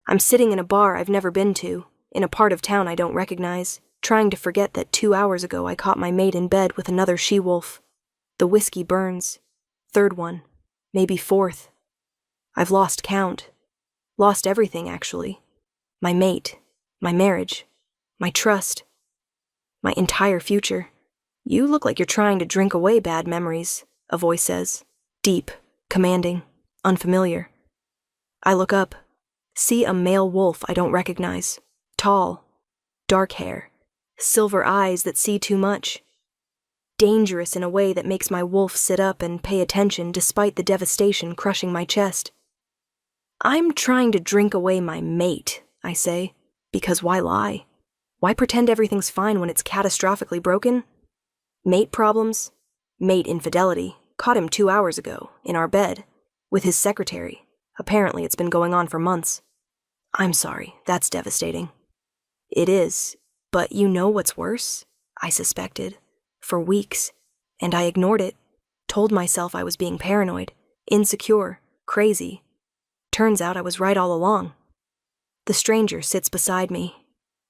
I'm sitting in a bar I've never been to, in a part of town I don't recognize, trying to forget that 2 hours ago I caught my mate in bed with another she-wolf. The whiskey burns. Third one. Maybe fourth. I've lost count. Lost everything, actually. My mate. My marriage. My trust. My entire future. You look like you're trying to drink away bad memories, a voice says. Deep, commanding, unfamiliar. I look up. See a male wolf I don't recognize. Tall. Dark hair. Silver eyes that see too much. Dangerous in a way that makes my wolf sit up and pay attention despite the devastation crushing my chest. I'm trying to drink away my mate, I say, because why lie? Why pretend everything's fine when it's catastrophically broken? Mate problems? Mate infidelity. Caught him 2 hours ago, in our bed, with his secretary. Apparently it's been going on for months. I'm sorry, that's devastating. It is, but you know what's worse? I suspected. For weeks, and I ignored it, told myself I was being paranoid, insecure, crazy. Turns out I was right all along. The stranger sits beside me,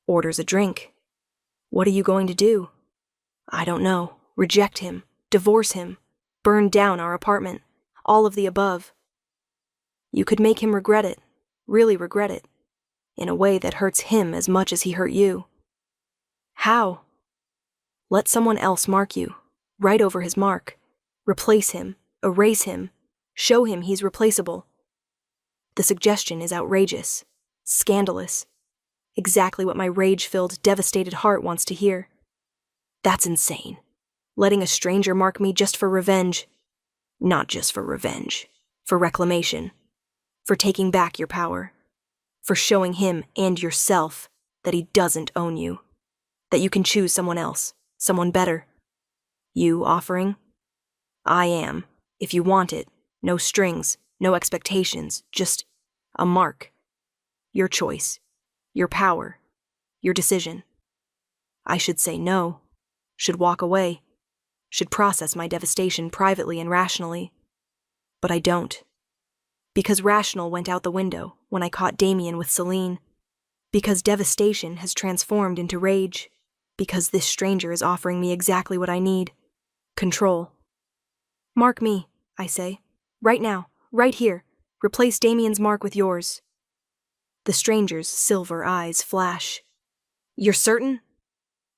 orders a drink. What are you going to do? I don't know. Reject him, divorce him, burn down our apartment, all of the above. You could make him regret it, really regret it, in a way that hurts him as much as he hurt you. How? Let someone else mark you, write over his mark, replace him, erase him, show him he's replaceable. The suggestion is outrageous, scandalous, exactly what my rage-filled, devastated heart wants to hear. That's insane. Letting a stranger mark me just for revenge. Not just for revenge, for reclamation, for taking back your power, for showing him and yourself that he doesn't own you, that you can choose someone else. Someone better. You offering? I am. If you want it, no strings, no expectations, just a mark. Your choice. Your power. Your decision. I should say no. Should walk away. Should process my devastation privately and rationally. But I don't. Because rational went out the window when I caught Damien with Celine. Because devastation has transformed into rage. Because this stranger is offering me exactly what I need. Control. Mark me, I say. Right now, right here. Replace Damien's mark with yours. The stranger's silver eyes flash. You're certain?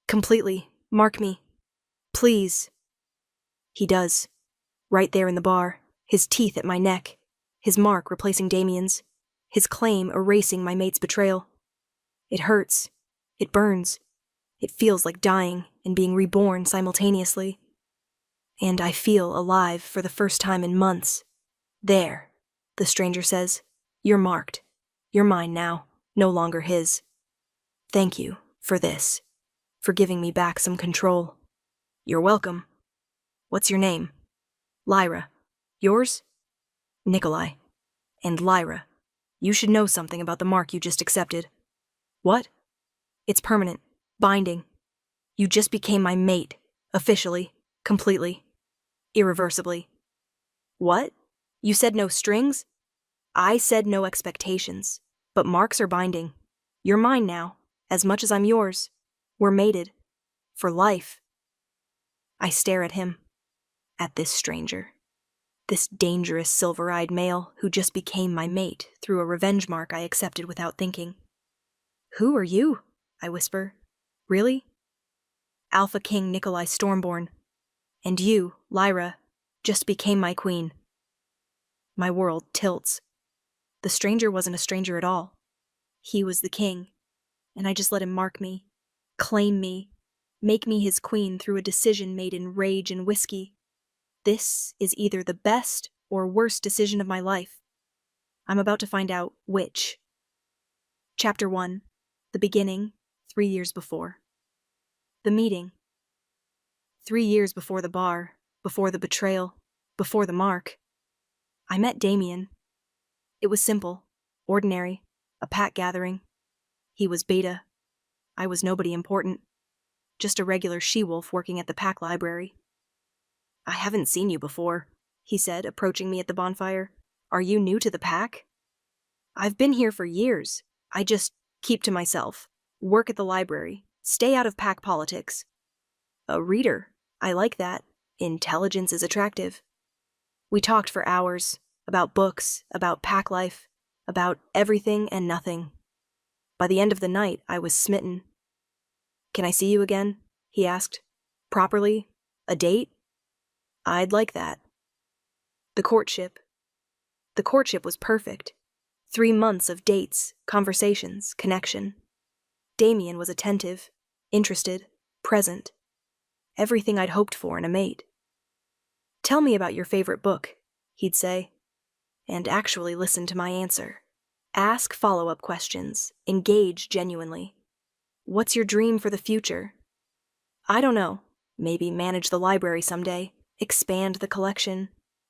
Completely. Mark me. Please. He does. Right there in the bar, his teeth at my neck, his mark replacing Damien's, his claim erasing my mate's betrayal. It hurts. It burns. It feels like dying and being reborn simultaneously. And I feel alive for the first time in months. There, the stranger says. You're marked. You're mine now, no longer his. Thank you for this, for giving me back some control. You're welcome. What's your name? Lyra. Yours? Nikolai. And Lyra, you should know something about the mark you just accepted. What? It's permanent. Binding. You just became my mate, officially, completely, irreversibly. What? You said no strings? I said no expectations, but marks are binding. You're mine now, as much as I'm yours. We're mated. For life. I stare at him. At this stranger. This dangerous silver-eyed male who just became my mate through a revenge mark I accepted without thinking. Who are you? I whisper. Really? Alpha King Nikolai Stormborn. And you, Lyra, just became my queen. My world tilts. The stranger wasn't a stranger at all. He was the king, and I just let him mark me, claim me, make me his queen through a decision made in rage and whiskey. This is either the best or worst decision of my life. I'm about to find out which. Chapter 1. The beginning, 3 years before. The meeting. 3 years before the bar, before the betrayal, before the mark. I met Damien. It was simple, ordinary, a pack gathering. He was Beta. I was nobody important. Just a regular she-wolf working at the pack library. I haven't seen you before, he said, approaching me at the bonfire. Are you new to the pack? I've been here for years. I just keep to myself, work at the library, stay out of pack politics. A reader. I like that. Intelligence is attractive. We talked for hours, about books, about pack life, about everything and nothing. By the end of the night, I was smitten. Can I see you again? He asked. Properly? A date? I'd like that. The courtship. The courtship was perfect. 3 months of dates, conversations, connection. Damien was attentive, interested, present. Everything I'd hoped for in a mate. Tell me about your favorite book, he'd say, and actually listen to my answer. Ask follow-up questions, engage genuinely. What's your dream for the future? I don't know. Maybe manage the library someday, expand the collection,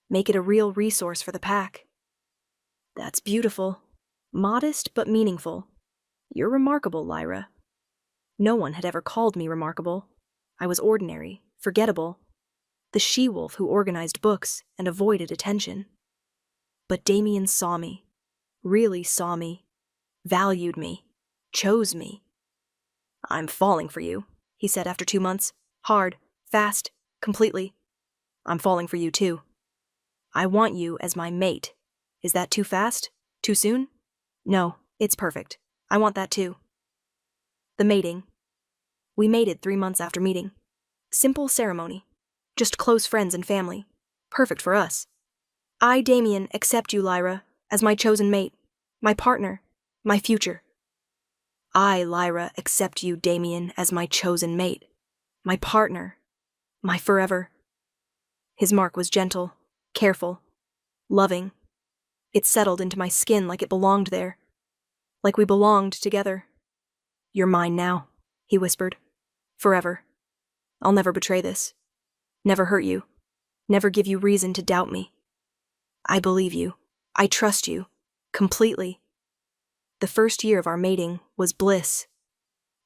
make it a real resource for the pack. That's beautiful. Modest but meaningful. You're remarkable, Lyra. No one had ever called me remarkable. I was ordinary, forgettable. The she-wolf who organized books and avoided attention. But Damien saw me. Really saw me. Valued me. Chose me. I'm falling for you, he said after 2 months. Hard, fast, completely. I'm falling for you too. I want you as my mate. Is that too fast? Too soon? No, it's perfect. I want that too. The mating. We mated 3 months after meeting. Simple ceremony. Just close friends and family. Perfect for us. I, Damien, accept you, Lyra, as my chosen mate, my partner, my future. I, Lyra, accept you, Damien, as my chosen mate, my partner, my forever. His mark was gentle, careful, loving. It settled into my skin like it belonged there, like we belonged together. You're mine now, he whispered. Forever. I'll never betray this. Never hurt you. Never give you reason to doubt me. I believe you. I trust you. Completely. The first year of our mating was bliss.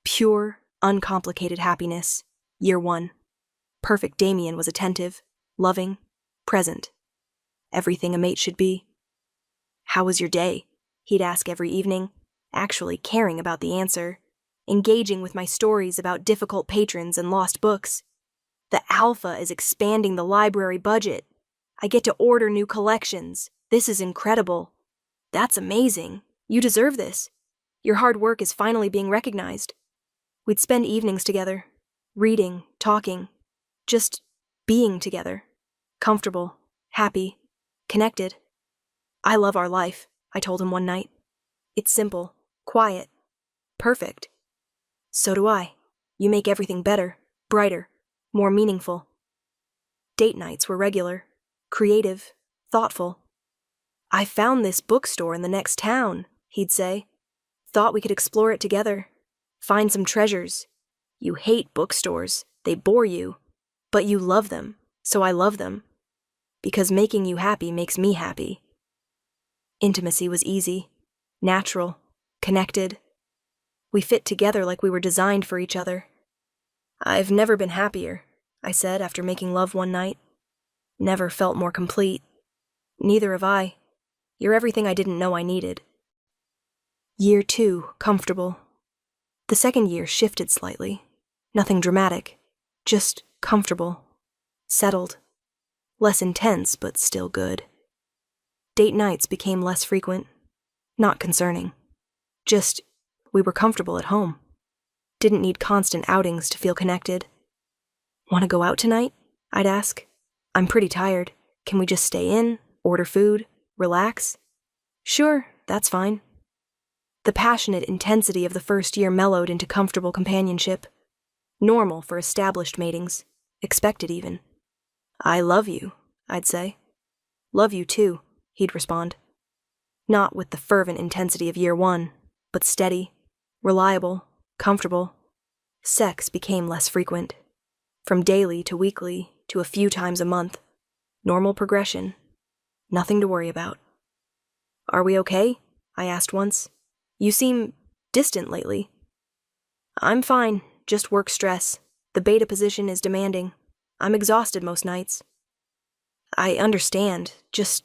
Pure, uncomplicated happiness. Year 1. Perfect Damien was attentive, loving, present. Everything a mate should be. How was your day? He'd ask every evening, actually caring about the answer, engaging with my stories about difficult patrons and lost books. The Alpha is expanding the library budget. I get to order new collections. This is incredible. That's amazing. You deserve this. Your hard work is finally being recognized. We'd spend evenings together, reading, talking, just being together. Comfortable, happy, connected. I love our life, I told him one night. It's simple, quiet, perfect. So do I. You make everything better, brighter, more meaningful. Date nights were regular, creative, thoughtful. I found this bookstore in the next town, he'd say. Thought we could explore it together, find some treasures. You hate bookstores, they bore you, but you love them, so I love them. Because making you happy makes me happy. Intimacy was easy, natural, connected. We fit together like we were designed for each other. I've never been happier, I said after making love one night. Never felt more complete. Neither have I. You're everything I didn't know I needed. Year 2, comfortable. The second year shifted slightly. Nothing dramatic. Just comfortable. Settled. Less intense, but still good. Date nights became less frequent. Not concerning. Just, we were comfortable at home. Didn't need constant outings to feel connected. Want to go out tonight? I'd ask. I'm pretty tired. Can we just stay in, order food, relax? Sure, that's fine. The passionate intensity of the first year mellowed into comfortable companionship. Normal for established matings. Expected even. I love you, I'd say. Love you too, he'd respond. Not with the fervent intensity of year 1, but steady, reliable, comfortable. Sex became less frequent. From daily to weekly to a few times a month. Normal progression. Nothing to worry about. Are we okay? I asked once. You seem distant lately. I'm fine, just work stress. The beta position is demanding. I'm exhausted most nights. I understand, just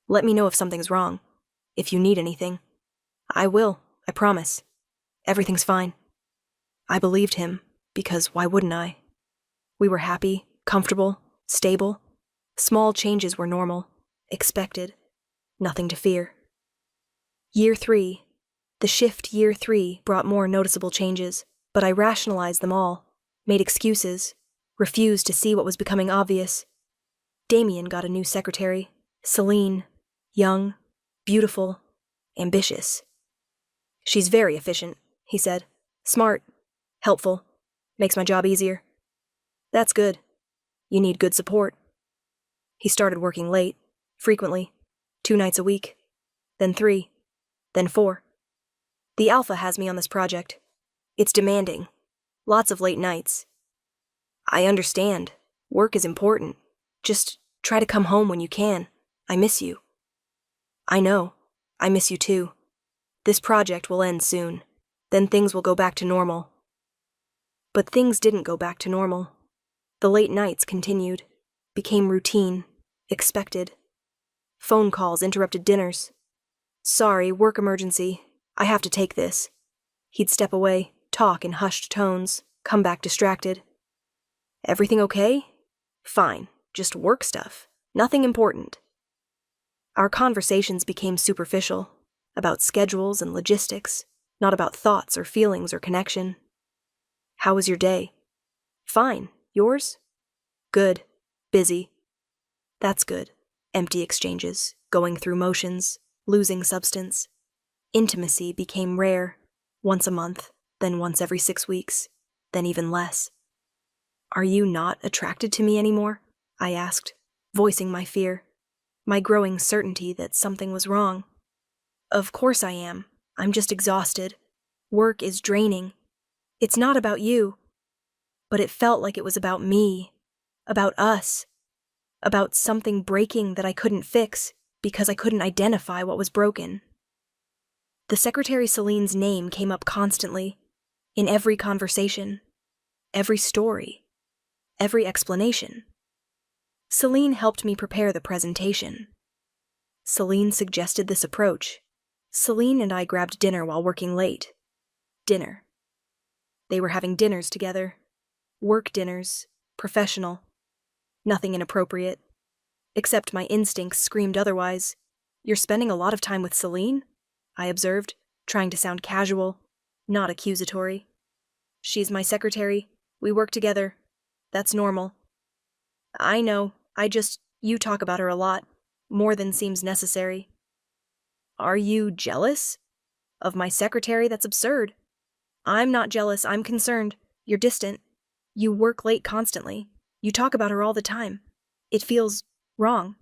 let me know if something's wrong. If you need anything. I will, I promise. Everything's fine. I believed him, because why wouldn't I? We were happy, comfortable, stable. Small changes were normal, expected. Nothing to fear. Year 3. The shift year 3 brought more noticeable changes, but I rationalized them all, made excuses, refused to see what was becoming obvious. Damien got a new secretary, Celine, young, beautiful, ambitious. She's very efficient, he said. Smart, helpful, makes my job easier. That's good. You need good support. He started working late, frequently, 2 nights a week, then 3, then 4. The Alpha has me on this project. It's demanding. Lots of late nights. I understand. Work is important. Just try to come home when you can. I miss you. I know. I miss you too. This project will end soon. Then things will go back to normal. But things didn't go back to normal. The late nights continued, became routine, expected. Phone calls interrupted dinners. Sorry, work emergency. I have to take this. He'd step away, talk in hushed tones, come back distracted. Everything okay? Fine, just work stuff. Nothing important. Our conversations became superficial, about schedules and logistics, not about thoughts or feelings or connection. How was your day? Fine. Yours? Good. Busy. That's good. Empty exchanges, going through motions, losing substance. Intimacy became rare, once a month, then once every 6 weeks, then even less. Are you not attracted to me anymore? I asked, voicing my fear, my growing certainty that something was wrong. Of course I am. I'm just exhausted. Work is draining. It's not about you. But it felt like it was about me, about us, about something breaking that I couldn't fix because I couldn't identify what was broken. The Secretary Celine's name came up constantly, in every conversation, every story, every explanation. Celine helped me prepare the presentation. Celine suggested this approach. Celine and I grabbed dinner while working late. Dinner. They were having dinners together. Work dinners, professional. Nothing inappropriate. Except my instincts screamed otherwise. You're spending a lot of time with Celine? I observed, trying to sound casual, not accusatory. She's my secretary. We work together. That's normal. I know. You talk about her a lot. More than seems necessary. Are you jealous? Of my secretary? That's absurd. I'm not jealous. I'm concerned. You're distant. You work late constantly. You talk about her all the time. It feels wrong.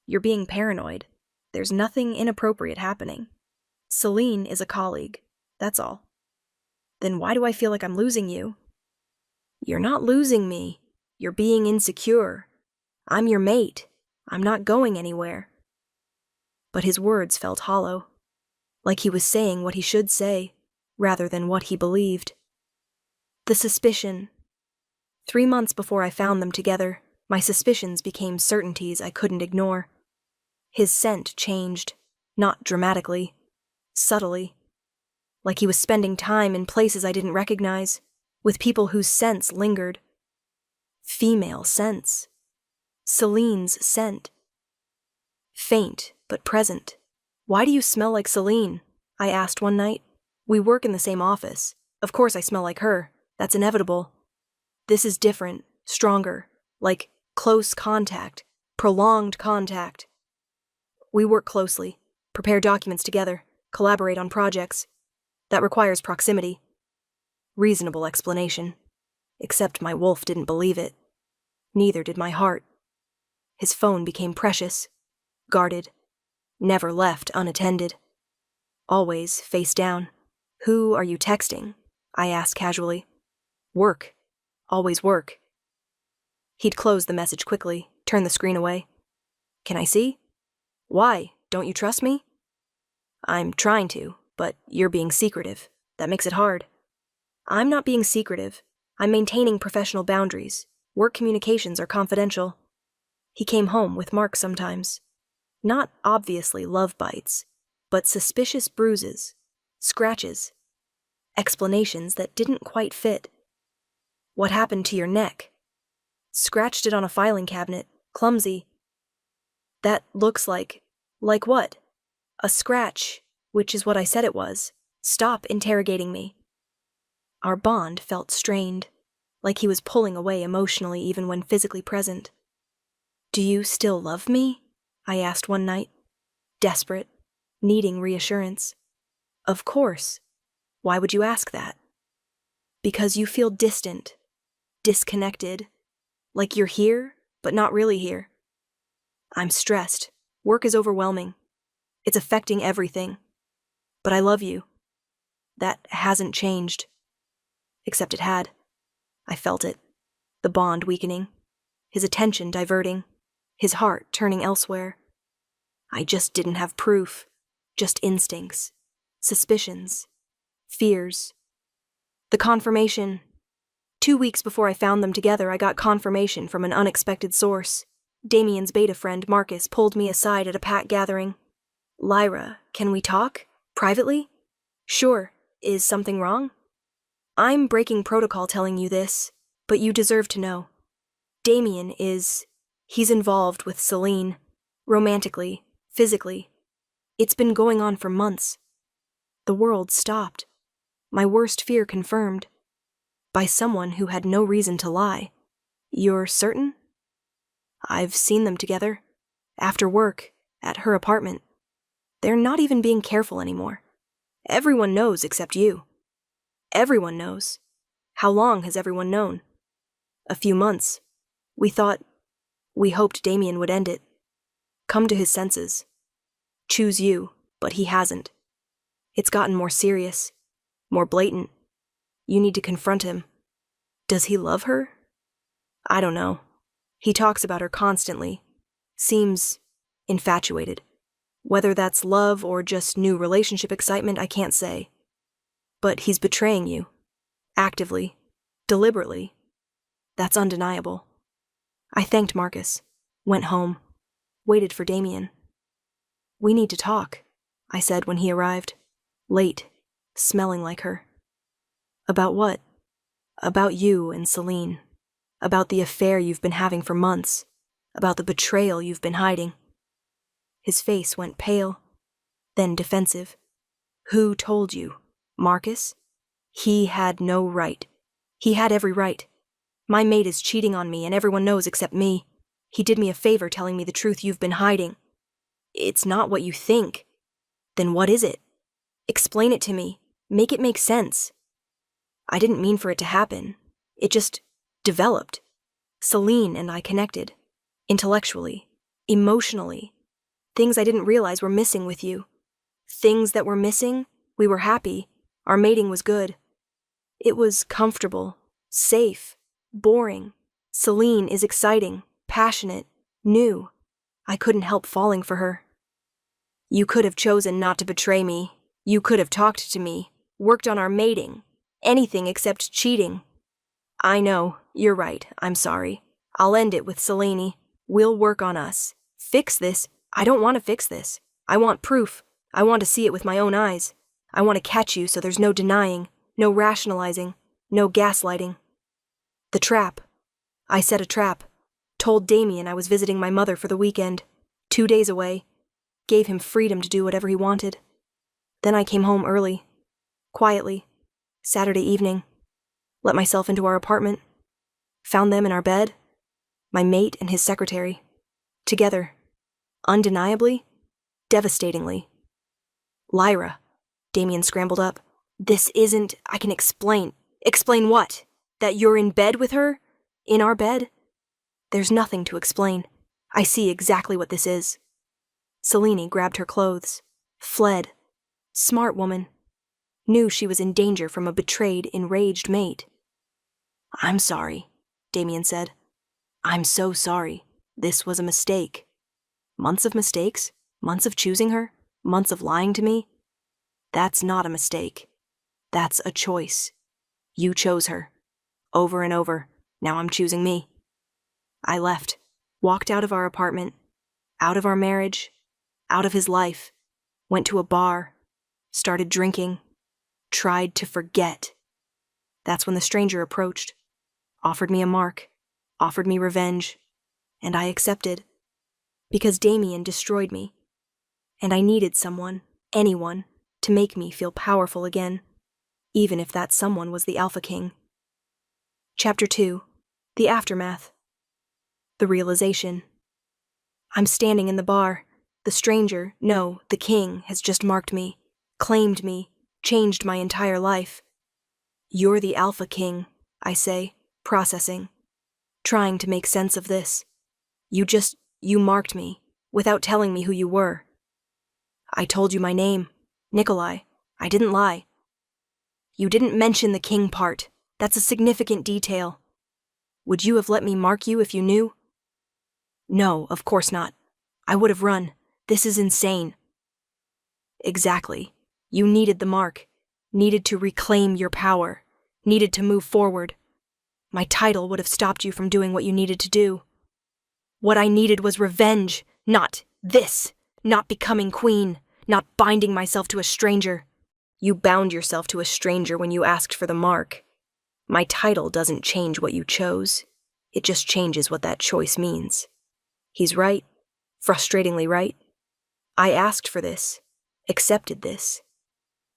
You're being paranoid. There's nothing inappropriate happening. Celine is a colleague. That's all. Then why do I feel like I'm losing you? You're not losing me. You're being insecure. I'm your mate. I'm not going anywhere. But his words felt hollow, like he was saying what he should say, rather than what he believed. The suspicion. 3 months before I found them together, my suspicions became certainties I couldn't ignore. His scent changed, not dramatically, subtly, like he was spending time in places I didn't recognize, with people whose scents lingered. Female scents. Celine's scent. Faint, but present. Why do you smell like Celine? I asked one night. We work in the same office. Of course I smell like her. That's inevitable. This is different, stronger, like close contact, prolonged contact. We work closely, prepare documents together, collaborate on projects. That requires proximity. Reasonable explanation. Except my wolf didn't believe it. Neither did my heart. His phone became precious, guarded, never left unattended. Always face down. Who are you texting? I asked casually. Work. Always work. He'd close the message quickly, turn the screen away. Can I see? Why? Don't you trust me? I'm trying to, but you're being secretive. That makes it hard. I'm not being secretive. I'm maintaining professional boundaries. Work communications are confidential. He came home with Mark sometimes. Not obviously love bites, but suspicious bruises, scratches, explanations that didn't quite fit. What happened to your neck? Scratched it on a filing cabinet, clumsy. That looks like what? A scratch, which is what I said it was. Stop interrogating me. Our bond felt strained, like he was pulling away emotionally even when physically present. Do you still love me? I asked one night, desperate, needing reassurance. Of course. Why would you ask that? Because you feel distant, disconnected, like you're here, but not really here. I'm stressed. Work is overwhelming. It's affecting everything. But I love you. That hasn't changed. Except it had. I felt it. The bond weakening. His attention diverting. His heart turning elsewhere. I just didn't have proof. Just instincts. Suspicions. Fears. The confirmation. 2 weeks before I found them together, I got confirmation from an unexpected source. Damien's beta friend, Marcus, pulled me aside at a pack gathering. Lyra, can we talk? Privately? Sure. Is something wrong? I'm breaking protocol telling you this, but you deserve to know. Damien he's involved with Celine. Romantically, physically. It's been going on for months. The world stopped. My worst fear confirmed. By someone who had no reason to lie. You're certain? I've seen them together. After work, at her apartment. They're not even being careful anymore. Everyone knows except you. Everyone knows. How long has everyone known? A few months. We hoped Damien would end it. Come to his senses. Choose you, but he hasn't. It's gotten more serious. More blatant. You need to confront him. Does he love her? I don't know. He talks about her constantly. Seems infatuated. Whether that's love or just new relationship excitement, I can't say. But he's betraying you. Actively. Deliberately. That's undeniable. I thanked Marcus. Went home. Waited for Damien. We need to talk, I said when he arrived. Late. Smelling like her. About what? About you and Celine. About the affair you've been having for months. About the betrayal you've been hiding. His face went pale, then defensive. Who told you? Marcus? He had no right. He had every right. My mate is cheating on me and everyone knows except me. He did me a favor telling me the truth you've been hiding. It's not what you think. Then what is it? Explain it to me. Make it make sense. I didn't mean for it to happen. It just developed. Celine and I connected. Intellectually. Emotionally. Things I didn't realize were missing with you. Things that were missing, we were happy. Our mating was good. It was comfortable. Safe. Boring. Celine is exciting. Passionate. New. I couldn't help falling for her. You could have chosen not to betray me. You could have talked to me. Worked on our mating. Anything except cheating. I know. You're right. I'm sorry. I'll end it with Celine. We'll work on us. Fix this. I don't want to fix this. I want proof. I want to see it with my own eyes. I want to catch you so there's no denying, no rationalizing, no gaslighting. The trap. I set a trap. Told Damien I was visiting my mother for the weekend. 2 days away. Gave him freedom to do whatever he wanted. Then I came home early. Quietly. Saturday evening. Let myself into our apartment. Found them in our bed. My mate and his secretary. Together. Undeniably. Devastatingly. Lyra. Damien scrambled up. This isn't... I can explain. Explain what? That you're in bed with her? In our bed? There's nothing to explain. I see exactly what this is. Celine grabbed her clothes. Fled. Smart woman. Knew she was in danger from a betrayed, enraged mate. I'm sorry, Damien said. I'm so sorry. This was a mistake. Months of mistakes? Months of choosing her? Months of lying to me? That's not a mistake. That's a choice. You chose her. Over and over. Now I'm choosing me. I left. Walked out of our apartment. Out of our marriage. Out of his life. Went to a bar, started drinking, tried to forget. That's when the stranger approached, offered me a mark, offered me revenge, and I accepted. Because Damien destroyed me, and I needed someone, anyone, to make me feel powerful again, even if that someone was the Alpha King. Chapter 2. The Aftermath. The Realization. I'm standing in the bar. The stranger, no, the king, has just marked me, claimed me, changed my entire life. You're the Alpha King, I say, processing, trying to make sense of this. You marked me, without telling me who you were. I told you my name, Nikolai. I didn't lie. You didn't mention the king part. That's a significant detail. Would you have let me mark you if you knew? No, of course not. I would have run. This is insane. Exactly. You needed the mark. Needed to reclaim your power. Needed to move forward. My title would have stopped you from doing what you needed to do. What I needed was revenge, not this. Not becoming queen. Not binding myself to a stranger. You bound yourself to a stranger when you asked for the mark. My title doesn't change what you chose. It just changes what that choice means. He's right. Frustratingly right. I asked for this, accepted this.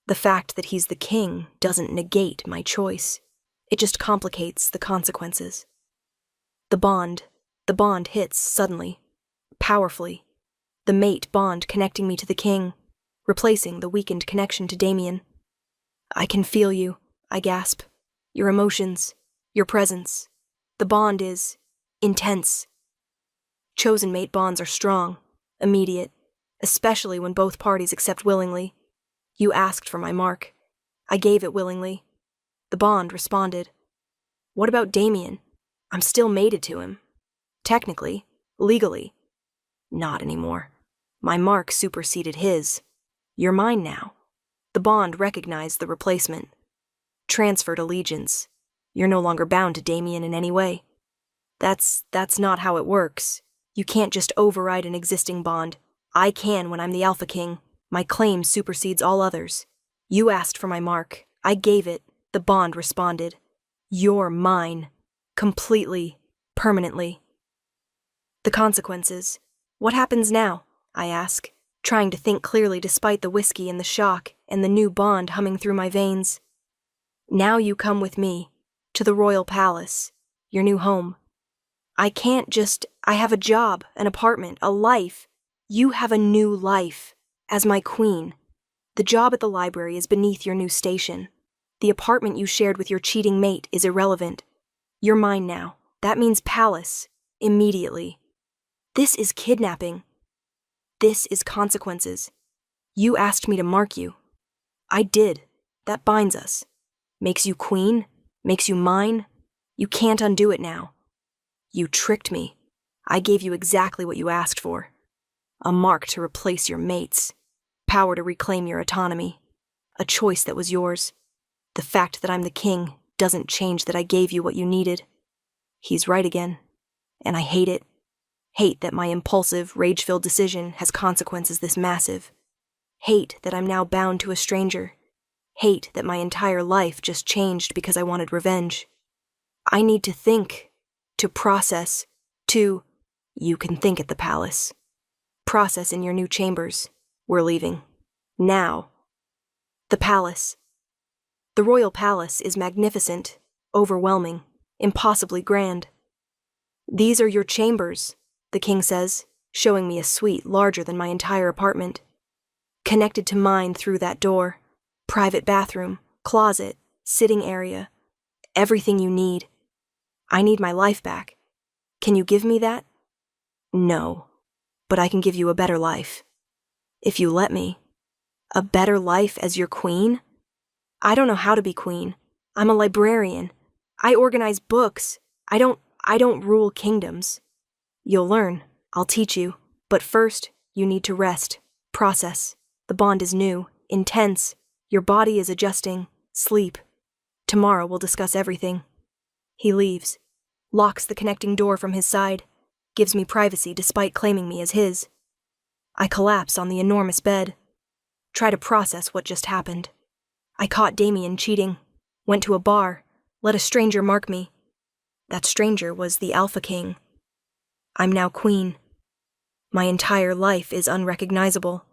The fact that he's the king doesn't negate my choice. It just complicates the consequences. The bond hits suddenly, powerfully. The mate bond connecting me to the king, replacing the weakened connection to Damien. I can feel you, I gasp. Your emotions, your presence. The bond is intense. Chosen mate bonds are strong, immediate, especially when both parties accept willingly. You asked for my mark. I gave it willingly. The bond responded. What about Damien? I'm still mated to him. Technically, legally. Not anymore. My mark superseded his. You're mine now. The bond recognized the replacement. Transferred allegiance. You're no longer bound to Damien in any way. That's not how it works. You can't just override an existing bond. I can when I'm the Alpha King. My claim supersedes all others. You asked for my mark. I gave it. The bond responded. You're mine. Completely. Permanently. The consequences. What happens now? I ask, trying to think clearly despite the whiskey and the shock and the new bond humming through my veins. Now you come with me, to the royal palace, your new home. I have a job, an apartment, a life. You have a new life, as my queen. The job at the library is beneath your new station. The apartment you shared with your cheating mate is irrelevant. You're mine now. That means palace, immediately. This is kidnapping. This is consequences. You asked me to mark you. I did. That binds us. Makes you queen, makes you mine. You can't undo it now. You tricked me. I gave you exactly what you asked for. A mark to replace your mates. Power to reclaim your autonomy. A choice that was yours. The fact that I'm the king doesn't change that I gave you what you needed. He's right again. And I hate it. Hate that my impulsive, rage-filled decision has consequences this massive. Hate that I'm now bound to a stranger. Hate that my entire life just changed because I wanted revenge. I need to think, to process, to... You can think at the palace. Process in your new chambers. We're leaving. Now. The palace. The royal palace is magnificent, overwhelming, impossibly grand. These are your chambers, the king says, showing me a suite larger than my entire apartment. Connected to mine through that door. Private bathroom, closet, sitting area. Everything you need. I need my life back. Can you give me that? No, but I can give you a better life. If you let me. A better life as your queen? I don't know how to be queen. I'm a librarian. I organize books. I don't rule kingdoms. You'll learn. I'll teach you. But first, you need to rest. Process. The bond is new, intense. Your body is adjusting. Sleep. Tomorrow we'll discuss everything. He leaves. Locks the connecting door from his side. Gives me privacy despite claiming me as his. I collapse on the enormous bed. try to process what just happened. I caught Damien cheating, went to a bar, let a stranger mark me. That stranger was the Alpha King. I'm now queen. My entire life is unrecognizable.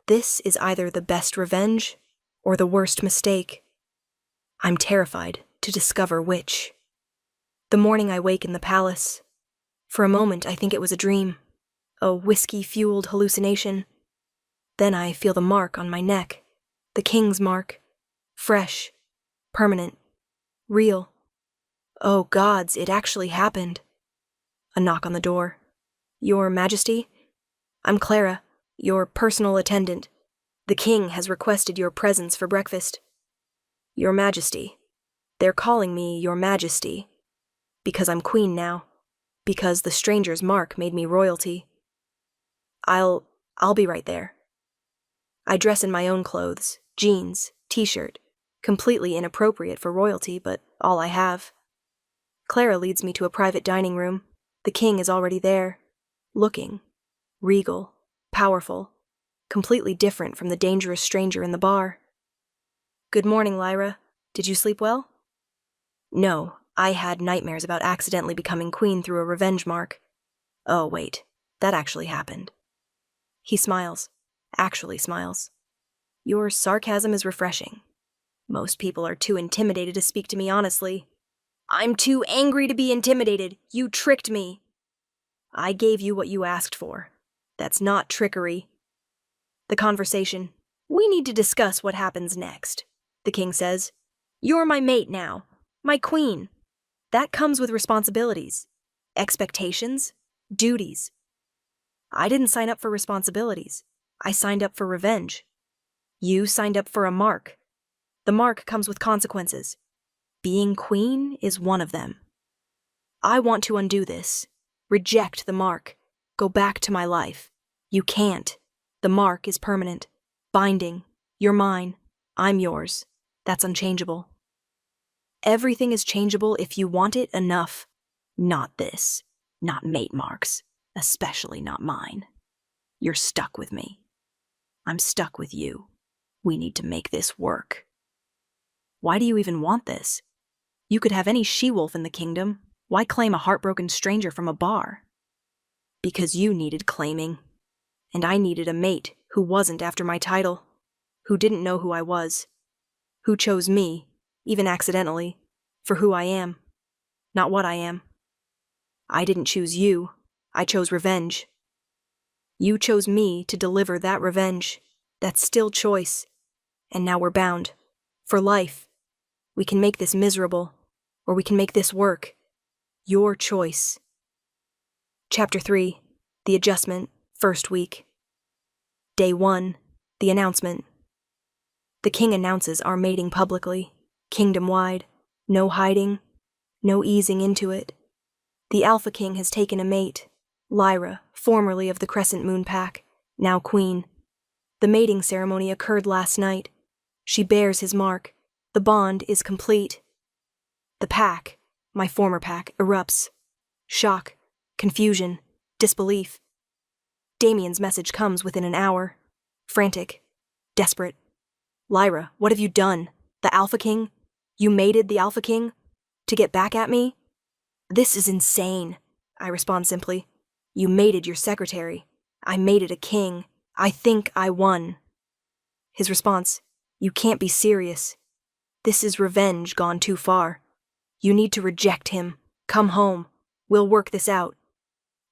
This is either the best revenge or the worst mistake. I'm terrified to discover which. The morning I wake in the palace. For a moment I think it was a dream, a whiskey-fueled hallucination. Then I feel the mark on my neck, the king's mark, fresh, permanent, real. Oh gods, it actually happened. A knock on the door. Your Majesty? I'm Clara, your personal attendant. The king has requested your presence for breakfast. Your Majesty. They're calling me Your Majesty. Because I'm queen now. Because the stranger's mark made me royalty. I'll be right there. I dress in my own clothes, jeans, t-shirt, completely inappropriate for royalty, but all I have. Clara leads me to a private dining room. The king is already there, looking, regal, powerful, completely different from the dangerous stranger in the bar. Good morning, Lyra. Did you sleep well? No, I had nightmares about accidentally becoming queen through a revenge mark. Oh, wait, that actually happened. He smiles, actually smiles. Your sarcasm is refreshing. Most people are too intimidated to speak to me honestly. I'm too angry to be intimidated. You tricked me. I gave you what you asked for. That's not trickery. The conversation. We need to discuss what happens next, the king says. You're my mate now, my queen. That comes with responsibilities, expectations, duties. I didn't sign up for responsibilities. I signed up for revenge. You signed up for a mark. The mark comes with consequences. Being queen is one of them. I want to undo this. Reject the mark. Go back to my life. You can't. The mark is permanent. Binding. You're mine. I'm yours. That's unchangeable. Everything is changeable if you want it enough. Not this. Not mate marks. Especially not mine. You're stuck with me. I'm stuck with you. We need to make this work. Why do you even want this? You could have any she-wolf in the kingdom. Why claim a heartbroken stranger from a bar? Because you needed claiming. And I needed a mate who wasn't after my title, who didn't know who I was, who chose me, even accidentally, for who I am, not what I am. I didn't choose you. I chose revenge. You chose me to deliver that revenge. That's still choice. And now we're bound. For life. We can make this miserable, or we can make this work. Your choice. Chapter 3. The Adjustment, First Week. Day 1. The Announcement. The king announces our mating publicly, kingdom-wide. No hiding, no easing into it. The Alpha King has taken a mate, Lyra, formerly of the Crescent Moon Pack, now queen. The mating ceremony occurred last night. She bears his mark. The bond is complete. The pack, my former pack, erupts. Shock, confusion, disbelief. Damien's message comes within an hour. Frantic, desperate. Lyra, what have you done? The Alpha King? You mated the Alpha King? To get back at me? This is insane, I respond simply. You mated your secretary. I mated a king. I think I won. His response, you can't be serious. This is revenge gone too far. You need to reject him. Come home. We'll work this out.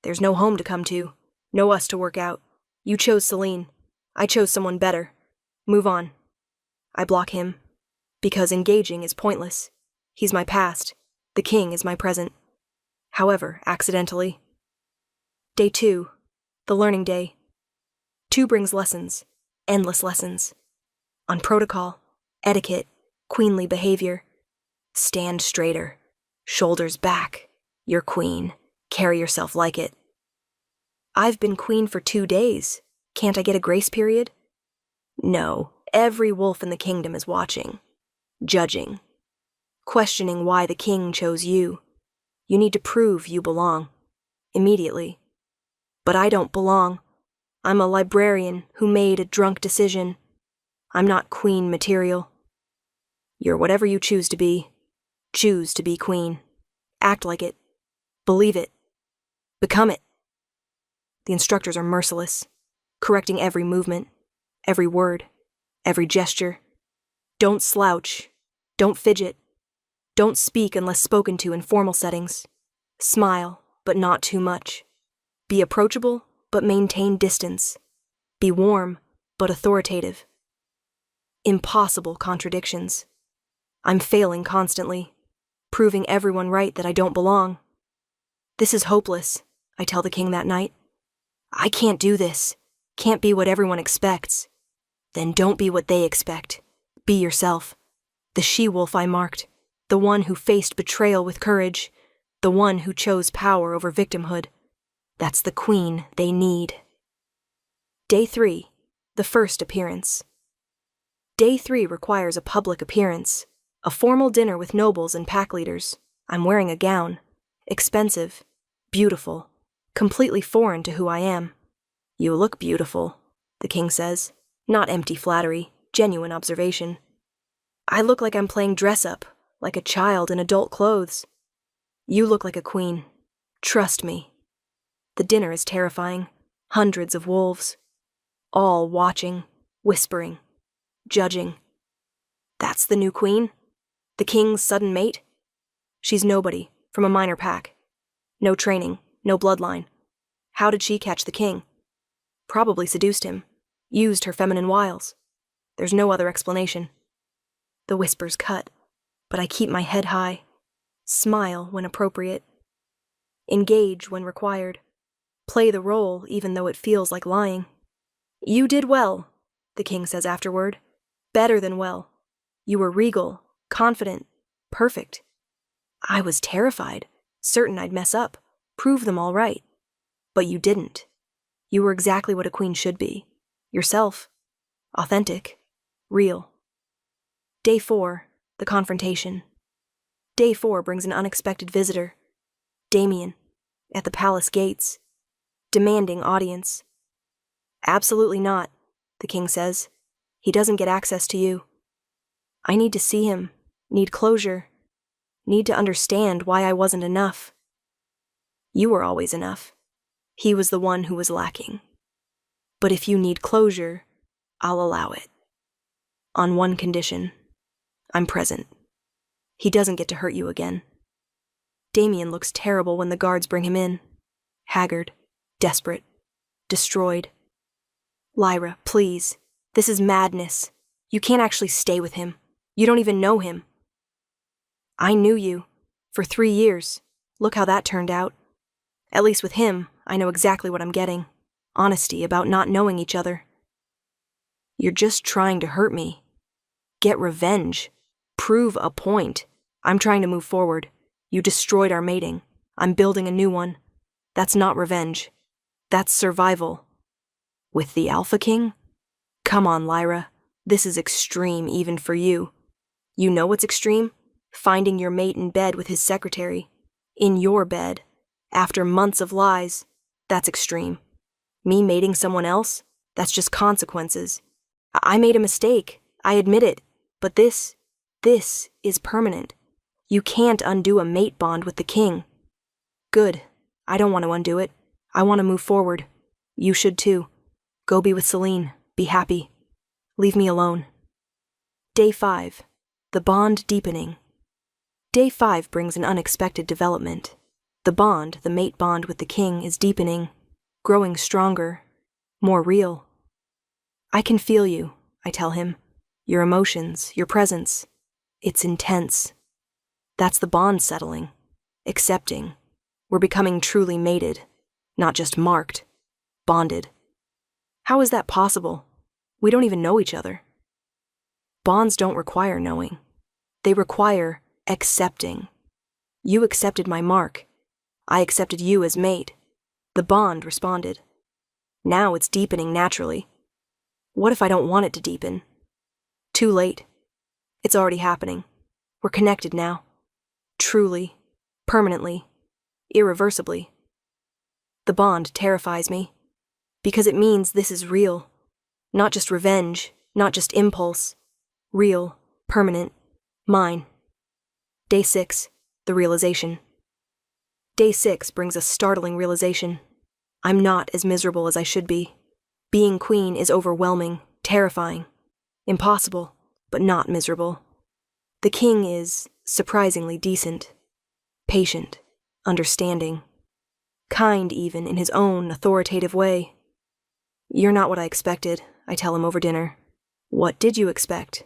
There's no home to come to. No us to work out. You chose Celine. I chose someone better. Move on. I block him. Because engaging is pointless. He's my past. The king is my present. However, accidentally. Day 2. The learning day. 2 brings lessons. Endless lessons. On protocol, etiquette, queenly behavior. Stand straighter. Shoulders back. You're queen. Carry yourself like it. I've been queen for 2 days. Can't I get a grace period? No, every wolf in the kingdom is watching. Judging. Questioning why the king chose you. You need to prove you belong. Immediately. But I don't belong. I'm a librarian who made a drunk decision. I'm not queen material. You're whatever you choose to be. Choose to be queen. Act like it. Believe it. Become it. The instructors are merciless, correcting every movement, every word, every gesture. Don't slouch. Don't fidget. Don't speak unless spoken to in formal settings. Smile, but not too much. Be approachable, but maintain distance. Be warm, but authoritative. Impossible contradictions. I'm failing constantly, proving everyone right that I don't belong. This is hopeless, I tell the king that night. I can't do this. Can't be what everyone expects. Then don't be what they expect. Be yourself. The she-wolf I marked. The one who faced betrayal with courage. The one who chose power over victimhood. That's the queen they need. Day 3. The first appearance. Day 3 requires a public appearance. A formal dinner with nobles and pack leaders. I'm wearing a gown. Expensive. Beautiful. Completely foreign to who I am. You look beautiful, the king says. Not empty flattery, genuine observation. I look like I'm playing dress-up, like a child in adult clothes. You look like a queen. Trust me. The dinner is terrifying. Hundreds of wolves. All watching, whispering, judging. That's the new queen? The king's sudden mate? She's nobody, from a minor pack. No training, no bloodline. How did she catch the king? Probably seduced him. Used her feminine wiles. There's no other explanation. The whispers cut, but I keep my head high. Smile when appropriate. Engage when required. Play the role even though it feels like lying. You did well, the king says afterward. Better than well. You were regal, confident, perfect. I was terrified, certain I'd mess up, prove them all right. But you didn't. You were exactly what a queen should be. Yourself. Authentic. Real. Day 4. The confrontation. Day 4 brings an unexpected visitor. Damien. At the palace gates. Demanding audience. Absolutely not, the king says. He doesn't get access to you. I need to see him. Need closure. Need to understand why I wasn't enough. You were always enough. He was the one who was lacking. But if you need closure, I'll allow it. On one condition. I'm present. He doesn't get to hurt you again. Damien looks terrible when the guards bring him in. Haggard, desperate, destroyed. Lyra, please. This is madness. You can't actually stay with him. You don't even know him. I knew you. For 3 years. Look how that turned out. At least with him, I know exactly what I'm getting. Honesty about not knowing each other. You're just trying to hurt me. Get revenge. Prove a point. I'm trying to move forward. You destroyed our mating. I'm building a new one. That's not revenge. That's survival. With the Alpha King? Come on, Lyra. This is extreme even for you. You know what's extreme? Finding your mate in bed with his secretary. In your bed. After months of lies. That's extreme. Me mating someone else? That's just consequences. I made a mistake. I admit it. But this is permanent. You can't undo a mate bond with the king. Good. I don't want to undo it. I want to move forward. You should too. Go be with Celine. Be happy. Leave me alone. Day 5. The bond deepening. Day 5 brings an unexpected development. The bond, the mate bond with the king, is deepening, growing stronger, more real. I can feel you, I tell him. Your emotions, your presence. It's intense. That's the bond settling, accepting. We're becoming truly mated, not just marked, bonded. How is that possible? We don't even know each other. Bonds don't require knowing. They require accepting. You accepted my mark. I accepted you as mate. The bond responded. Now it's deepening naturally. What if I don't want it to deepen? Too late. It's already happening. We're connected now. Truly, permanently, irreversibly. The bond terrifies me. Because it means this is real. Not just revenge, not just impulse. Real, permanent, mine. Day 6, the realization. Day 6 brings a startling realization. I'm not as miserable as I should be. Being queen is overwhelming, terrifying, impossible, but not miserable. The king is surprisingly decent, patient, understanding, kind even in his own authoritative way. You're not what I expected, I tell him over dinner. What did you expect?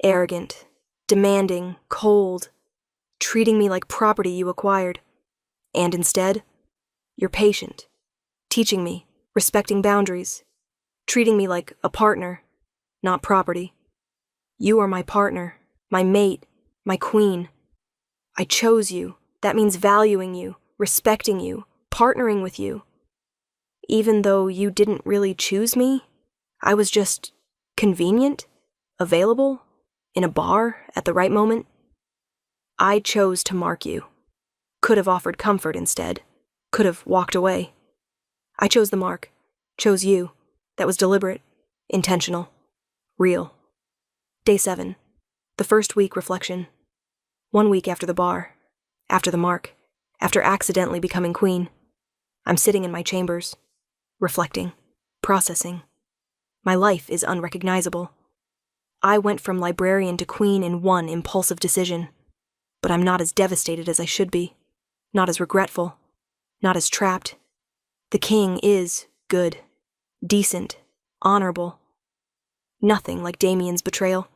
Arrogant, demanding, cold, treating me like property you acquired. And instead, you're patient, teaching me, respecting boundaries, treating me like a partner, not property. You are my partner, my mate, my queen. I chose you. That means valuing you, respecting you, partnering with you. Even though you didn't really choose me, I was just convenient, available, in a bar at the right moment. I chose to mark you. Could have offered comfort instead. Could have walked away. I chose the mark. Chose you. That was deliberate, intentional, real. Day 7. The first week reflection. 1 week after the bar. After the mark. After accidentally becoming queen. I'm sitting in my chambers. Reflecting. Processing. My life is unrecognizable. I went from librarian to queen in one impulsive decision. But I'm not as devastated as I should be. Not as regretful. Not as trapped. The king is good. Decent. Honorable. Nothing like Damien's betrayal.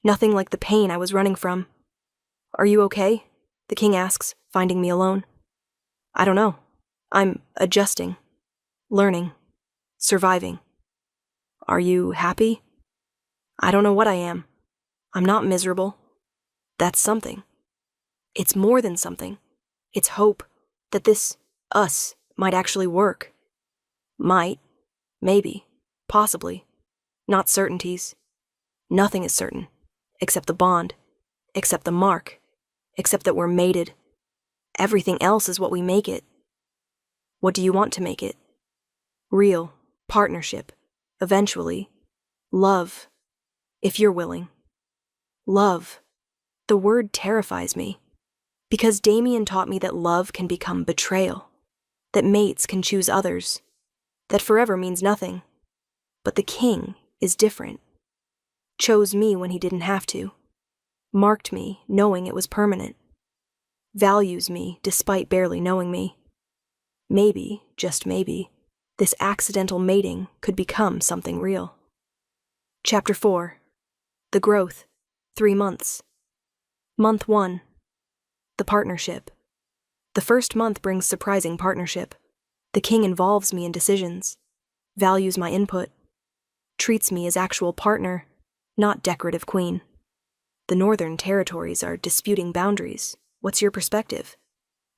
Nothing like the pain I was running from. Are you okay? The king asks, finding me alone. I don't know. I'm adjusting. Learning. Surviving. Are you happy? I don't know what I am. I'm not miserable. That's something. It's more than something. It's hope that this us might actually work. Might. Maybe. Possibly. Not certainties. Nothing is certain. Except the bond. Except the mark. Except that we're mated. Everything else is what we make it. What do you want to make it? Real. Partnership. Eventually. Love. If you're willing. Love. The word terrifies me. Because Damien taught me that love can become betrayal. That mates can choose others. That forever means nothing. But the king is different. Chose me when he didn't have to. Marked me, knowing it was permanent. Values me, despite barely knowing me. Maybe, just maybe, this accidental mating could become something real. Chapter 4. The growth. 3 months. Month 1. The partnership. The first month brings surprising partnership. The king involves me in decisions, values my input, treats me as actual partner, not decorative queen. The northern territories are disputing boundaries. What's your perspective?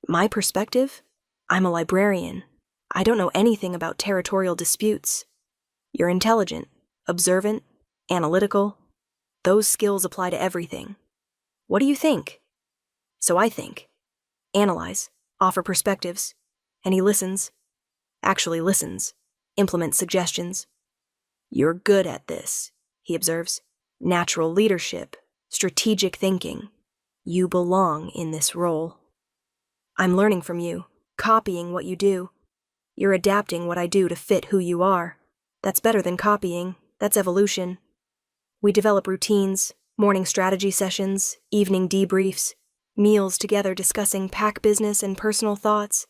My perspective? I'm a librarian. I don't know anything about territorial disputes. You're intelligent, observant, analytical. Those skills apply to everything. What do you think? So I think. Analyze, offer perspectives, and he listens. Actually listens, implements suggestions. You're good at this, he observes. Natural leadership, strategic thinking. You belong in this role. I'm learning from you, copying what you do. You're adapting what I do to fit who you are. That's better than copying. That's evolution. We develop routines, morning strategy sessions, evening debriefs, meals together discussing pack business and personal thoughts.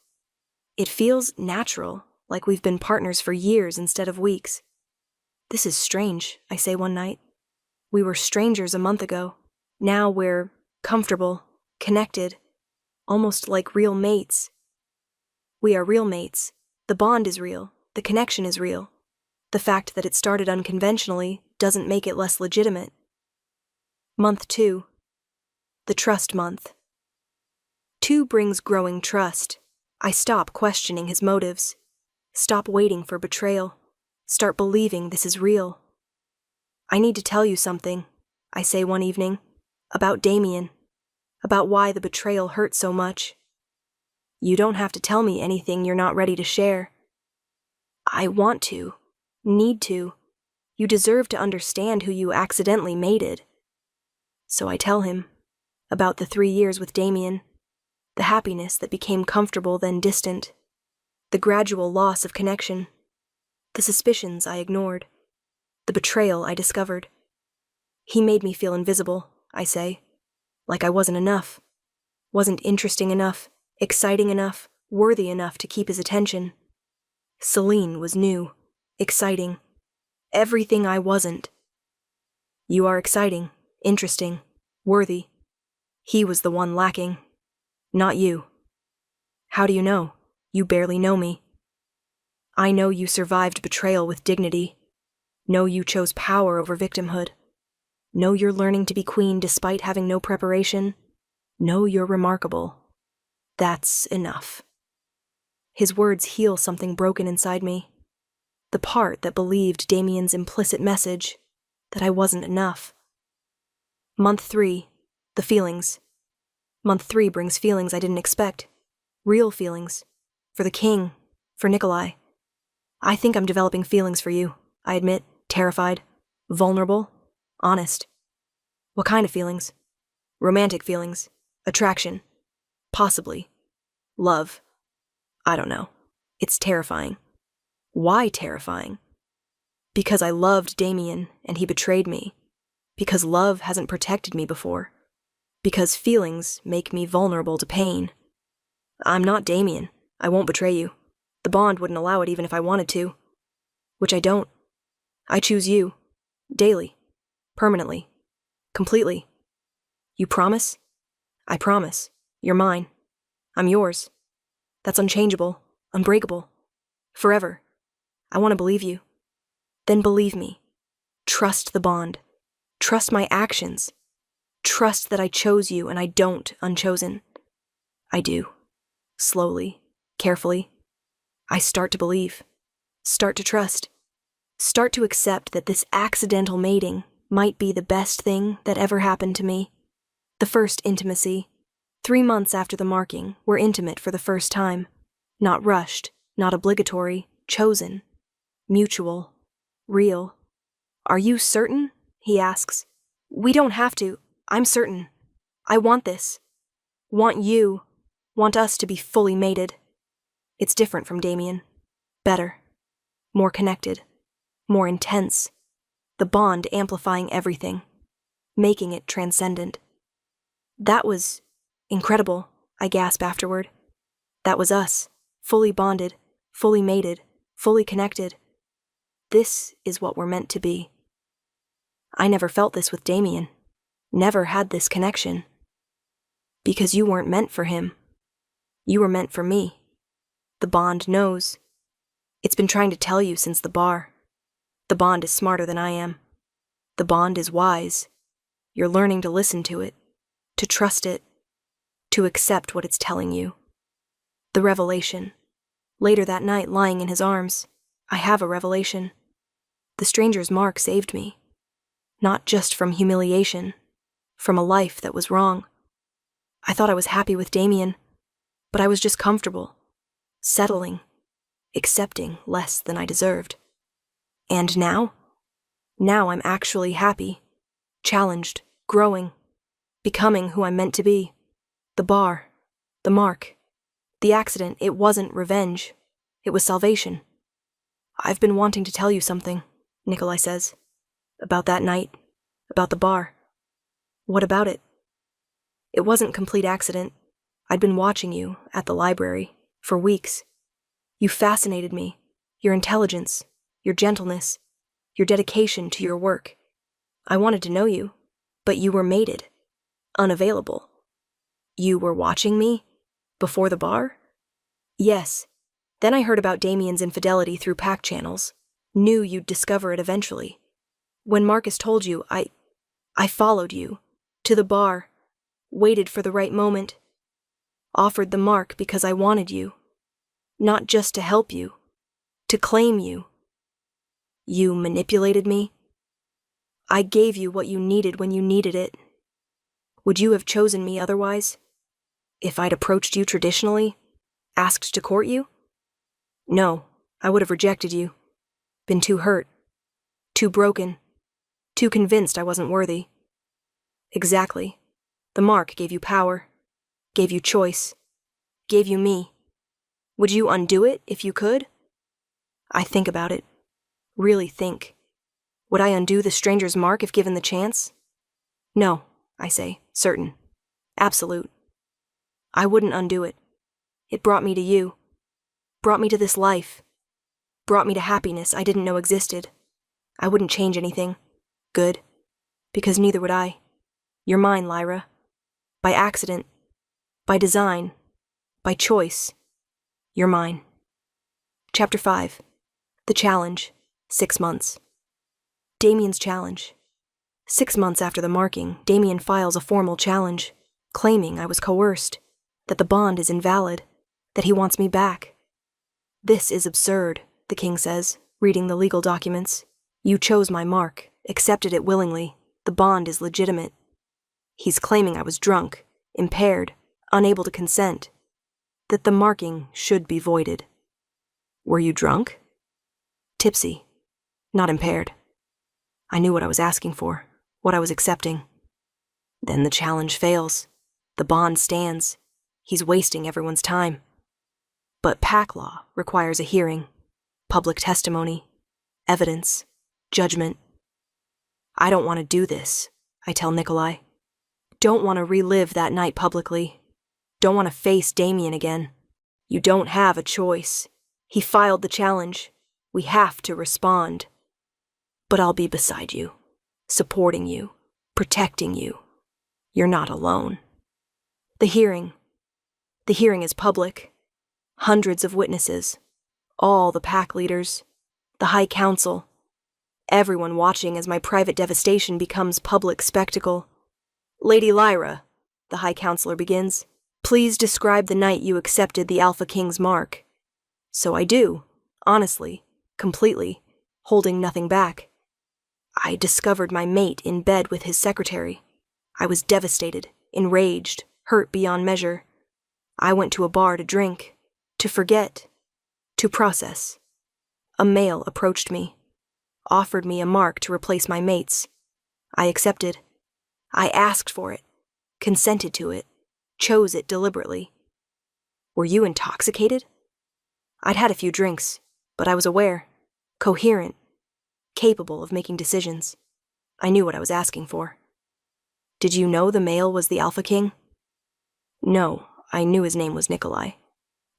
It feels natural, like we've been partners for years instead of weeks. This is strange, I say one night. We were strangers a month ago. Now we're comfortable, connected, almost like real mates. We are real mates. The bond is real. The connection is real. The fact that it started unconventionally doesn't make it less legitimate. Month 2. The trust month. 2 brings growing trust. I stop questioning his motives. Stop waiting for betrayal. Start believing this is real. I need to tell you something, I say one evening, about Damien, about why the betrayal hurt so much. You don't have to tell me anything you're not ready to share. I want to. Need to. You deserve to understand who you accidentally mated. So I tell him about the 3 years with Damien, the happiness that became comfortable then distant, the gradual loss of connection, the suspicions I ignored, the betrayal I discovered. He made me feel invisible, I say, like I wasn't enough, wasn't interesting enough, exciting enough, worthy enough to keep his attention. Celine was new, exciting, everything I wasn't. You are exciting, interesting, worthy. He was the one lacking, not you. How do you know? You barely know me. I know you survived betrayal with dignity. Know you chose power over victimhood. Know you're learning to be queen despite having no preparation. Know you're remarkable. That's enough. His words heal something broken inside me. The part that believed Damien's implicit message that I wasn't enough. Month 3, the feelings. Month 3 brings feelings I didn't expect. Real feelings. For the king. For Nikolai. I think I'm developing feelings for you, I admit, terrified. Vulnerable. Honest. What kind of feelings? Romantic feelings. Attraction. Possibly. Love. I don't know. It's terrifying. Why terrifying? Because I loved Damien and he betrayed me. Because love hasn't protected me before. Because feelings make me vulnerable to pain. I'm not Damien. I won't betray you. The bond wouldn't allow it even if I wanted to. Which I don't. I choose you. Daily. Permanently. Completely. You promise? I promise. You're mine. I'm yours. That's unchangeable. Unbreakable. Forever. I want to believe you. Then believe me. Trust the bond. Trust my actions. Trust that I chose you and I don't unchosen. I do. Slowly. Carefully. I start to believe. Start to trust. Start to accept that this accidental mating might be the best thing that ever happened to me. The first intimacy. 3 months after the marking, we're intimate for the first time. Not rushed, not obligatory, chosen. Mutual. Real. Are you certain? He asks. We don't have to. I'm certain. I want this. Want you. Want us to be fully mated. It's different from Damien. Better. More connected. More intense. The bond amplifying everything. Making it transcendent. That was incredible, I gasp afterward. That was us. Fully bonded. Fully mated. Fully connected. This is what we're meant to be. I never felt this with Damien. Never had this connection. Because you weren't meant for him. You were meant for me. The bond knows. It's been trying to tell you since the bar. The bond is smarter than I am. The bond is wise. You're learning to listen to it, to trust it, to accept what it's telling you. The revelation. Later that night, lying in his arms, I have a revelation. The stranger's mark saved me. Not just from humiliation, from a life that was wrong. I thought I was happy with Damien, but I was just comfortable, settling, accepting less than I deserved. And now? Now I'm actually happy, challenged, growing, becoming who I'm meant to be. The bar, the mark, the accident, it wasn't revenge. It was salvation. I've been wanting to tell you something, Nikolai says. About that night, about the bar. What about it? It wasn't complete accident. I'd been watching you at the library for weeks. You fascinated me, your intelligence, your gentleness, your dedication to your work. I wanted to know you, but you were mated, unavailable. You were watching me? Before the bar? Yes. Then I heard about Damien's infidelity through pack channels. Knew you'd discover it eventually. When Marcus told you, I followed you. To the bar. Waited for the right moment. Offered the mark because I wanted you. Not just to help you. To claim you. You manipulated me. I gave you what you needed when you needed it. Would you have chosen me otherwise? If I'd approached you traditionally? Asked to court you? No, I would have rejected you. Been too hurt. Too broken. Too convinced I wasn't worthy. Exactly. The mark gave you power. Gave you choice. Gave you me. Would you undo it if you could? I think about it. Really think. Would I undo the stranger's mark if given the chance? No, I say, certain. Absolute. I wouldn't undo it. It brought me to you. Brought me to this life. Brought me to happiness I didn't know existed. I wouldn't change anything. Good. Because neither would I. You're mine, Lyra. By accident. By design. By choice. You're mine. Chapter 5. The Challenge. 6 months. Damien's challenge. 6 months after the marking, Damien files a formal challenge, claiming I was coerced, that the bond is invalid, that he wants me back. This is absurd, the king says, reading the legal documents. You chose my mark, accepted it willingly. The bond is legitimate. He's claiming I was drunk, impaired, unable to consent, that the marking should be voided. Were you drunk? Tipsy, not impaired. I knew what I was asking for, what I was accepting. Then the challenge fails. The bond stands. He's wasting everyone's time. But pack law requires a hearing, public testimony, evidence, judgment. I don't want to do this, I tell Nikolai. Don't want to relive that night publicly. Don't want to face Damien again. You don't have a choice. He filed the challenge. We have to respond. But I'll be beside you, supporting you, protecting you. You're not alone. The hearing is public. Hundreds of witnesses, all the pack leaders, the High Council, everyone watching as my private devastation becomes public spectacle. Lady Lyra, the High Counselor begins, please describe the night you accepted the Alpha King's mark. So I do, honestly, completely, holding nothing back. I discovered my mate in bed with his secretary. I was devastated, enraged, hurt beyond measure. I went to a bar to drink, to forget, to process. A male approached me, offered me a mark to replace my mate's. I accepted. I asked for it, consented to it, chose it deliberately. Were you intoxicated? I'd had a few drinks, but I was aware, coherent, capable of making decisions. I knew what I was asking for. Did you know the male was the Alpha King? No, I knew his name was Nikolai.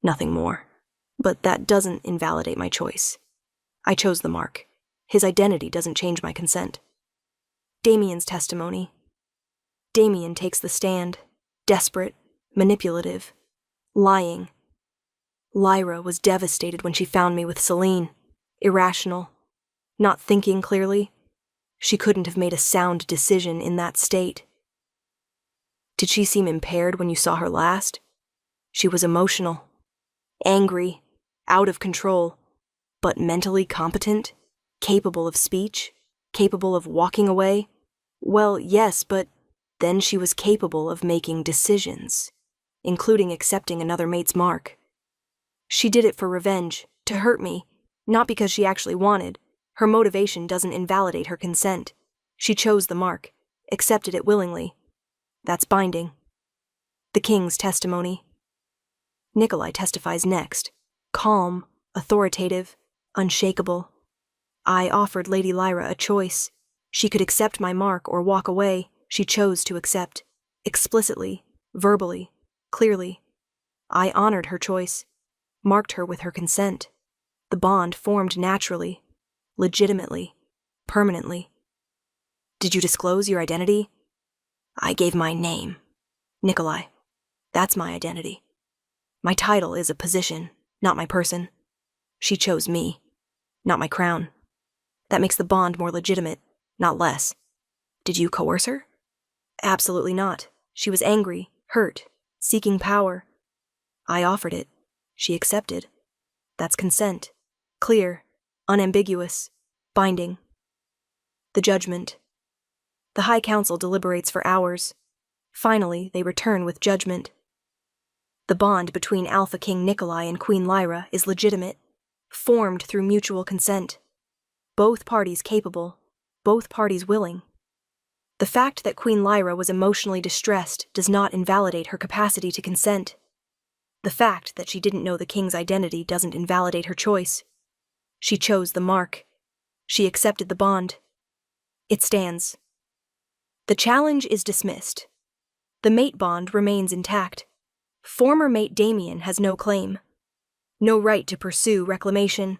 Nothing more. But that doesn't invalidate my choice. I chose the mark. His identity doesn't change my consent. Damien's testimony. Damien takes the stand, desperate, manipulative, lying. Lyra was devastated when she found me with Celine, irrational, not thinking clearly. She couldn't have made a sound decision in that state. Did she seem impaired when you saw her last? She was emotional, angry, out of control, but mentally competent, capable of speech, capable of walking away. Well, yes, but then she was capable of making decisions, including accepting another mate's mark. She did it for revenge, to hurt me, not because she actually wanted. Her motivation doesn't invalidate her consent. She chose the mark, accepted it willingly. That's binding. The king's testimony. Nikolai testifies next, calm, authoritative, unshakable. I offered Lady Lyra a choice. She could accept my mark or walk away. She chose to accept, explicitly, verbally, clearly. I honored her choice, marked her with her consent. The bond formed naturally, legitimately, permanently. Did you disclose your identity? I gave my name. Nikolai. That's my identity. My title is a position, not my person. She chose me, not my crown. That makes the bond more legitimate, not less. Did you coerce her? Absolutely not. She was angry, hurt, seeking power. I offered it. She accepted. That's consent. Clear, unambiguous, binding. The judgment. The High Council deliberates for hours. Finally, they return with judgment. The bond between Alpha King Nikolai and Queen Lyra is legitimate, formed through mutual consent. Both parties capable, both parties willing. The fact that Queen Lyra was emotionally distressed does not invalidate her capacity to consent. The fact that she didn't know the king's identity doesn't invalidate her choice. She chose the mark. She accepted the bond. It stands. The challenge is dismissed. The mate bond remains intact. Former mate Damien has no claim. No right to pursue reclamation.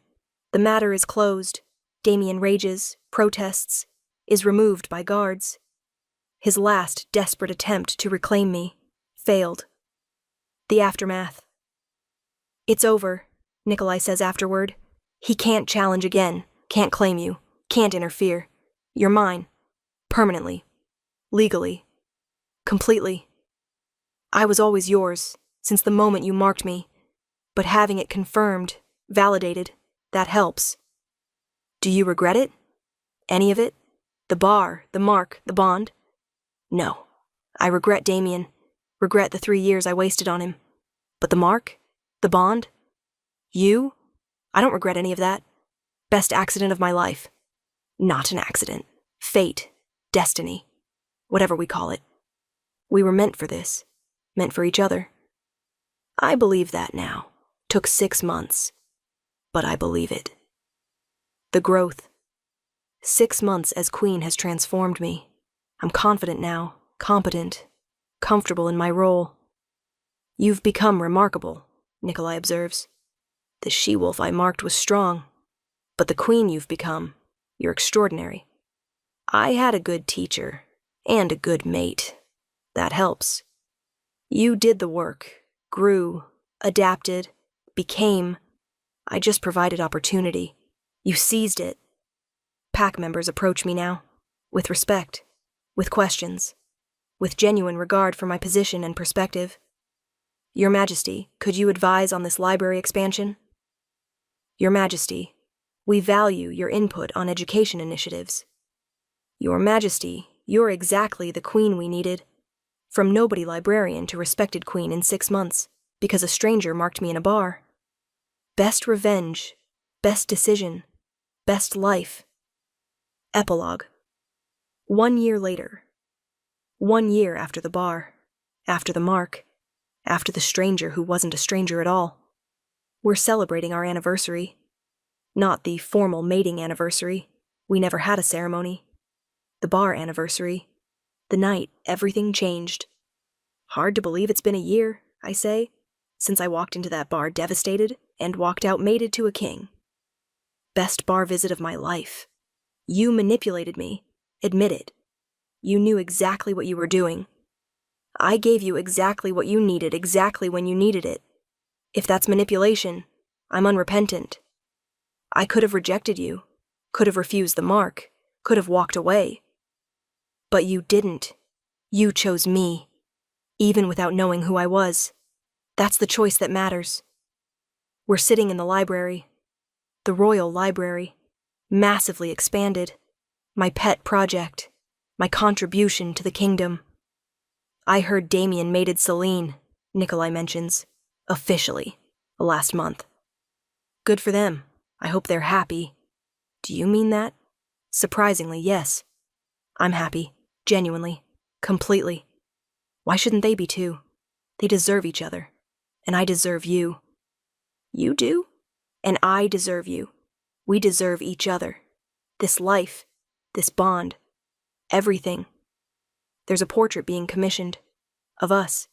The matter is closed. Damien rages, protests, is removed by guards. His last desperate attempt to reclaim me failed. The aftermath. It's over, Nikolai says afterward. He can't challenge again, can't claim you, can't interfere. You're mine. Permanently. Legally. Completely. I was always yours, since the moment you marked me. But having it confirmed, validated, that helps. Do you regret it? Any of it? The bar, the mark, the bond? No. I regret Damien. Regret the 3 years I wasted on him. But the mark? The bond? You? I don't regret any of that. Best accident of my life. Not an accident. Fate. Destiny. Whatever we call it. We were meant for this. Meant for each other. I believe that now. Took 6 months. But I believe it. The growth. 6 months as queen has transformed me. I'm confident now, competent, comfortable in my role. You've become remarkable, Nikolai observes. The she-wolf I marked was strong, but the queen you've become, you're extraordinary. I had a good teacher, and a good mate. That helps. You did the work, grew, adapted, became. I just provided opportunity. You seized it. Pack members approach me now, with respect, with questions, with genuine regard for my position and perspective. Your Majesty, could you advise on this library expansion? Your Majesty, we value your input on education initiatives. Your Majesty, you're exactly the queen we needed. From nobody librarian to respected queen in 6 months, because a stranger marked me in a bar. Best revenge, best decision, best life. Epilogue. 1 year later. 1 year after the bar, after the mark, after the stranger who wasn't a stranger at all. We're celebrating our anniversary. Not the formal mating anniversary. We never had a ceremony. The bar anniversary. The night everything changed. Hard to believe it's been a year, I say, since I walked into that bar devastated and walked out mated to a king. Best bar visit of my life. You manipulated me. Admit it. You knew exactly what you were doing. I gave you exactly what you needed exactly when you needed it. If that's manipulation, I'm unrepentant. I could have rejected you, could have refused the mark, could have walked away. But you didn't. You chose me, even without knowing who I was. That's the choice that matters. We're sitting in the library, the Royal Library, massively expanded, my pet project, my contribution to the kingdom. I heard Damien mated Celine, Nikolai mentions, officially, last month. Good for them. I hope they're happy. Do you mean that? Surprisingly, yes. I'm happy, genuinely, completely. Why shouldn't they be too? They deserve each other, and I deserve you. You do? And I deserve you. We deserve each other. This life, this bond, everything. There's a portrait being commissioned, of us.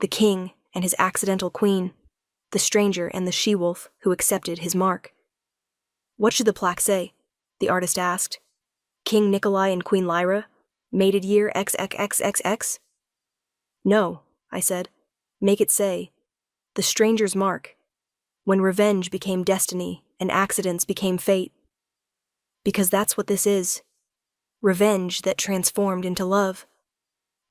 The king and his accidental queen, the stranger and the she-wolf who accepted his mark. What should the plaque say? The artist asked. King Nikolai and Queen Lyra, mated year XXXXX? No, I said. Make it say, the stranger's mark, when revenge became destiny and accidents became fate. Because that's what this is. Revenge that transformed into love.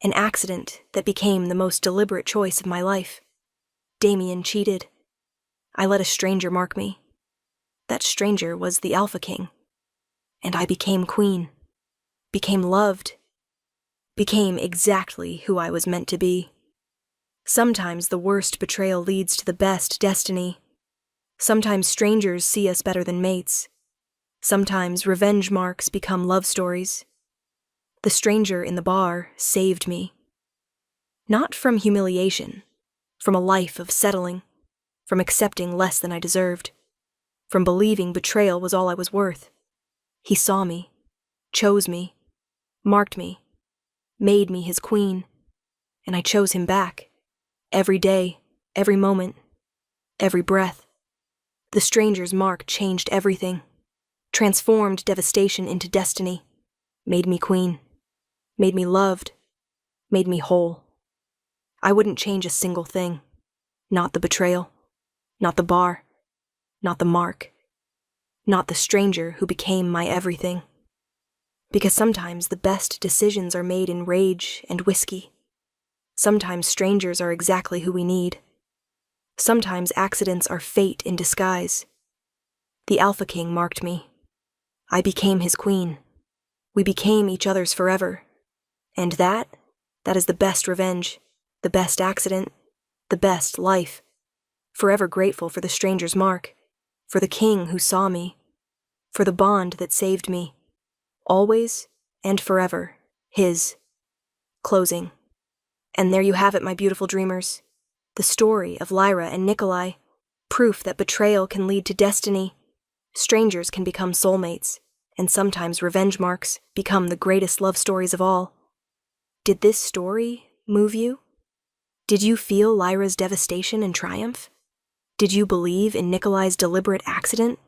An accident that became the most deliberate choice of my life. Damien cheated. I let a stranger mark me. That stranger was the Alpha King. And I became queen. Became loved. Became exactly who I was meant to be. Sometimes the worst betrayal leads to the best destiny. Sometimes strangers see us better than mates. Sometimes revenge marks become love stories. The stranger in the bar saved me. Not from humiliation, from a life of settling, from accepting less than I deserved, from believing betrayal was all I was worth. He saw me, chose me, marked me, made me his queen, and I chose him back. Every day, every moment, every breath. The stranger's mark changed everything, transformed devastation into destiny, made me queen, made me loved, made me whole. I wouldn't change a single thing. Not the betrayal, not the bar, not the mark, not the stranger who became my everything. Because sometimes the best decisions are made in rage and whiskey. Sometimes strangers are exactly who we need. Sometimes accidents are fate in disguise. The Alpha King marked me. I became his queen. We became each other's forever. And that is the best revenge, the best accident, the best life. Forever grateful for the stranger's mark, for the king who saw me, for the bond that saved me. Always and forever, his. Closing. And there you have it, my beautiful dreamers. The story of Lyra and Nikolai. Proof that betrayal can lead to destiny. Strangers can become soulmates, and sometimes revenge marks become the greatest love stories of all. Did this story move you? Did you feel Lyra's devastation and triumph? Did you believe in Nikolai's deliberate accident?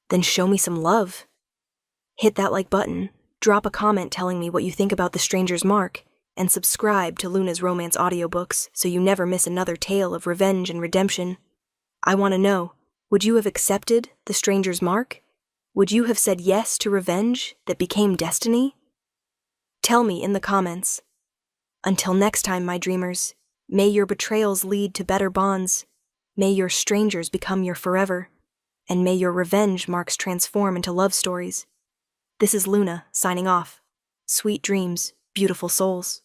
Then show me some love. Hit that like button, drop a comment telling me what you think about The Stranger's Mark, and subscribe to Luna's Romance audiobooks so you never miss another tale of revenge and redemption. I want to know, would you have accepted The Stranger's Mark? Would you have said yes to revenge that became destiny? Tell me in the comments. Until next time, my dreamers, may your betrayals lead to better bonds. May your strangers become your forever, and may your revenge marks transform into love stories. This is Luna, signing off. Sweet dreams, beautiful souls.